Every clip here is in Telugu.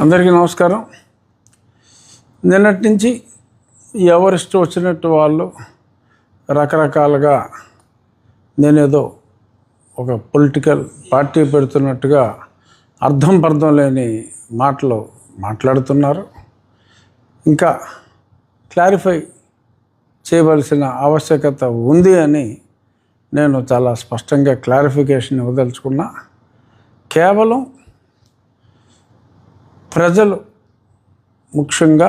అందరికీ నమస్కారం. నిన్నటి నుంచి ఎవరిష్టం వచ్చినట్టు వాళ్ళు రకరకాలుగా నేనేదో ఒక పొలిటికల్ పార్టీ పెడుతున్నట్టుగా అర్థం లేని మాటలు మాట్లాడుతున్నారు. ఇంకా క్లారిఫై చేయవలసిన ఆవశ్యకత ఉంది అని నేను చాలా స్పష్టంగా క్లారిఫికేషన్ ఇవ్వదలుచుకున్నా. కేవలం ప్రజలు ముఖ్యంగా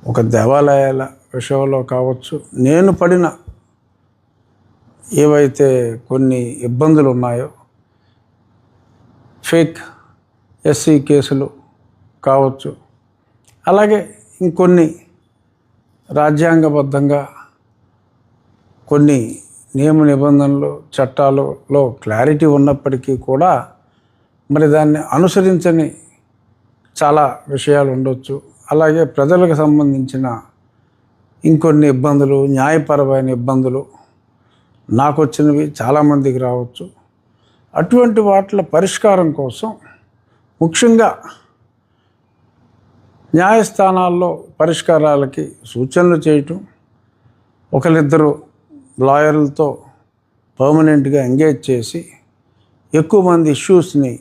ఒక దేవాలయాల విషయంలో కావచ్చు, నేను పడిన ఏవైతే కొన్ని ఇబ్బందులు ఉన్నాయో, ఫేక్ ఎస్సీ కేసులు కావచ్చు, అలాగే ఇంకొన్ని రాజ్యాంగబద్ధంగా కొన్ని నియమ నిబంధనలు చట్టాలలో క్లారిటీ ఉన్నప్పటికీ కూడా మరి దాన్ని అనుసరించని చాలా విషయాలు ఉండొచ్చు. అలాగే ప్రజలకు సంబంధించిన ఇంకొన్ని ఇబ్బందులు, న్యాయపరమైన ఇబ్బందులు నాకు వచ్చినవి చాలామందికి రావచ్చు. అటువంటి వాటిల పరిష్కారం కోసం ముఖ్యంగా న్యాయస్థానాల్లో పరిష్కారాలకి సూచనలు చేయటం, ఒకరిద్దరు లాయర్లతో పర్మనెంట్గా ఎంగేజ్ చేసి ఎక్కువ మంది ఇష్యూస్ని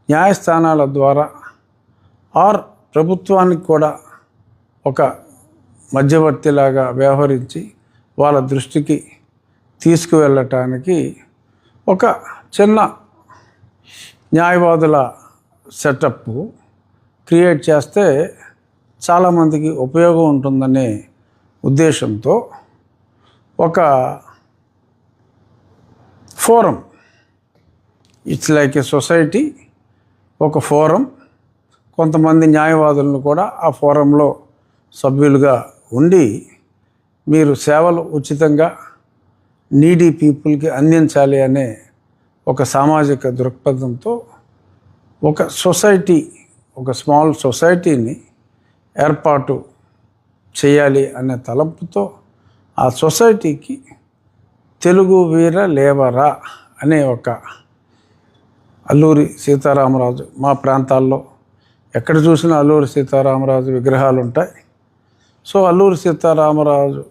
న్యాయస్థానాల ద్వారా ఆర్ ప్రభుత్వానికి కూడా ఒక మధ్యవర్తిలాగా వ్యవహరించి వాళ్ళ దృష్టికి తీసుకువెళ్ళటానికి ఒక చిన్న న్యాయవాదుల సెటప్ క్రియేట్ చేస్తే చాలామందికి ఉపయోగం ఉంటుందనే ఉద్దేశంతో ఒక forum, it's like A society, ఒక ఫోరం, కొంతమంది న్యాయవాదులను కూడా ఆ ఫోరంలో సభ్యులుగా ఉండి మీరు సేవలు ఉచితంగా నీడీ పీపుల్కి అందించాలి అనే ఒక సామాజిక దృక్పథంతో ఒక సొసైటీ, ఒక స్మాల్ సొసైటీని ఏర్పాటు చేయాలి అనే తలంపుతో ఆ సొసైటీకి తెలుగు వీర లేవరా అనే ఒక అల్లూరి సీతారామరాజు, మా ప్రాంతాల్లో ఎక్కడ చూసినా అల్లూరి సీతారామరాజు విగ్రహాలు ఉంటాయి. సో అల్లూరి సీతారామరాజు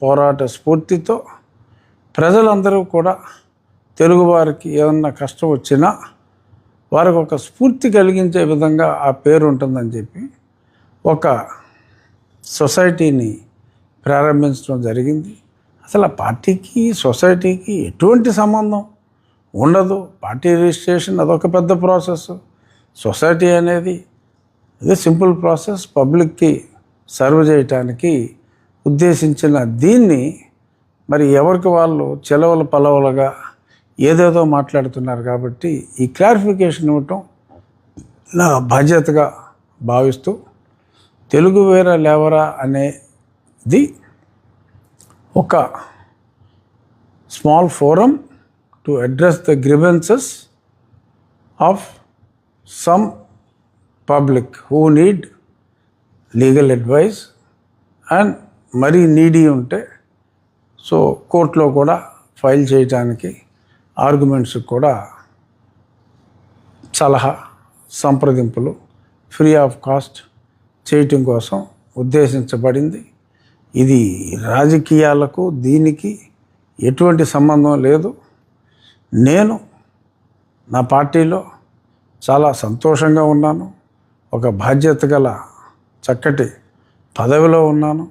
పోరాట స్ఫూర్తితో ప్రజలందరూ కూడా తెలుగువారికి ఏమన్నా కష్టం వచ్చినా వారికి ఒక స్ఫూర్తి కలిగించే విధంగా ఆ పేరు ఉంటుందని చెప్పి ఒక సొసైటీని ప్రారంభించడం జరిగింది. అసలు ఆ పార్టీకి సొసైటీకి ఎటువంటి సంబంధం ఉండదు. పార్టీ రిజిస్ట్రేషన్ అదొక పెద్ద ప్రాసెస్. సొసైటీ అనేది ఇది సింపుల్ ప్రాసెస్. పబ్లిక్కి సర్వ్ చేయటానికి ఉద్దేశించిన దీన్ని మరి ఎవరికి వాళ్ళు చెలవల పలవలుగా ఏదేదో మాట్లాడుతున్నారు. కాబట్టి ఈ క్లారిఫికేషన్ ఇవ్వటం నా బాధ్యతగా భావిస్తూ తెలుగు వీర లేవరా అనేది ఒక small forum to address the grievances of some public who need legal advice and మరీ నీడీ ఉంటే సో కోర్టులో కూడా ఫైల్ చేయడానికి, ఆర్గ్యుమెంట్స్ కూడా సలహా సంప్రదింపులు ఫ్రీ ఆఫ్ కాస్ట్ చేయటం కోసం ఉద్దేశించబడింది. ఇది రాజకీయాలకు దీనికి ఎటువంటి సంబంధం లేదు. నేను నా పార్టీలో చాలా సంతోషంగా ఉన్నాను. ఒక బాధ్యత గల చక్కటి పదవిలో ఉన్నాను.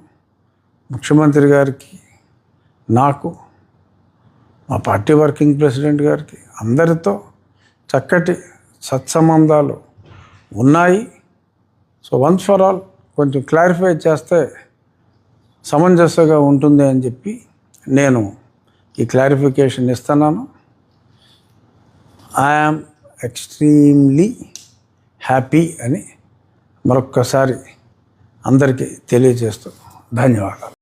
ముఖ్యమంత్రి గారికి, నాకు, మా పార్టీ వర్కింగ్ ప్రెసిడెంట్ గారికి అందరితో చక్కటి సత్సంబంధాలు ఉన్నాయి. సో వన్స్ ఫర్ ఆల్ కొంచెం క్లారిఫై చేస్తే సమంజసంగా ఉంటుంది అని చెప్పి నేను ఈ క్లారిఫికేషన్ ఇస్తున్నాను. I am extremely హ్యాపీ అని మరొక్కసారి అందరికీ తెలియజేస్తూ ధన్యవాదాలు.